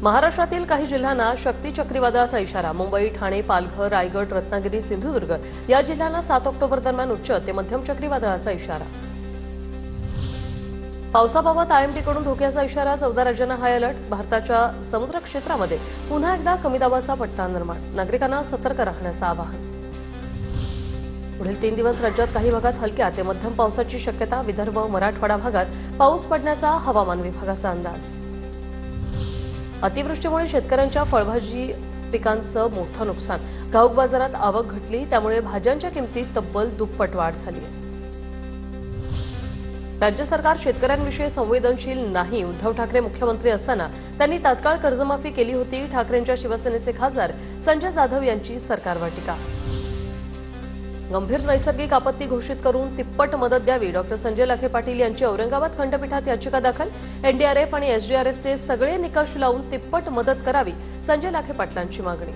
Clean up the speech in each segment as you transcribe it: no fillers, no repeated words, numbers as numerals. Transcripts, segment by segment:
महाराष्ट्रातील काही जिल्ह्यांना शक्ती चक्रीवादळाचा इशारा। मुंबई, ठाणे, पालघर, रायगड, रत्नागिरी, सिंधुदुर्ग या जिल्ह्यांना 7 ऑक्टोबर दरम्यान उच्च ते मध्यम चक्रीवादळाचा इशारा। पावसाबाबत आयएमडीकडून धोक्याचा इशारा। 14 राज्यांना हाय अलर्ट। भारताच्या समुद्र क्षेत्रामध्ये पुन्हा एकदा कमी दाबाचा पट्टा निर्माण। नागरिकांना सतर्क राहण्याचं आवाहन। पुढील 3 दिवस राज्यात काही भागात हलक्या ते मध्यम पावसाची शक्यता। विदर्भ, मराठवाडा भागात पाऊस पडण्याचा हवामान विभागाचा अंदाज। अतिवृष्टीमुळे शेतकऱ्यांच्या फळभाजी पिकांचं मोठं नुकसान। घाऊक बाजारात आवक घटली, त्यामुळे भाज्यांच्या किमतीत तब्बल दुप्पट वाढ झाली आहे। राज्य सरकार शेतकऱ्यांविषयी संवेदनशील नाही। उद्धव ठाकरे मुख्यमंत्री असताना त्यांनी तात्काळ कर्जमाफी केली होती। ठाकरेंच्या शिवसेनेचे खासदार संजय जाधव यांची सरकारवर टीका। गंभीर नैसर्गिक आपत्ती घोषित करून तिप्पट मदत द्यावी। डॉक्टर संजय लाखे पाटील यांची औरंगाबाद खंडपीठात याचिका दाखल। एनडीआरएफ आणि एसडीआरएफचे सगळे निकष लावून तिप्पट मदत करावी, संजय लाखे पाटलांची मागणी।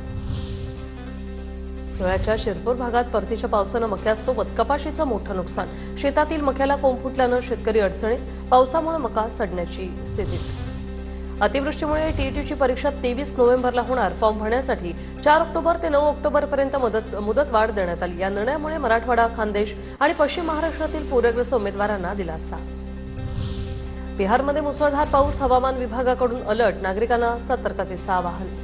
धुळ्याच्या शिरपूर भागात परतीच्या पावसानं मक्यासोबत कपाशीचं मोठं नुकसान। शेतातील मक्याला कोंब फुटल्यानं शेतकरी अडचणीत। पावसामुळे मका सडण्याची स्थिती। अतिवृष्टीमुळे टीईटीची परीक्षा 23 नोव्हेंबरला होणार। फॉर्म भरण्यासाठी 4 ऑक्टोबर ते 9 ऑक्टोबरपर्यंत मुदतवाढ देण्यात आली। या निर्णयामुळे मराठवाडा, खानदेश आणि पश्चिम महाराष्ट्रातील पूरग्रस्त उमेदवारांना दिलासा। बिहारमध्ये मुसळधार पाऊस। हवामान विभागाकडून अलर्ट। नागरिकांना सतर्कतेचं आवाहन।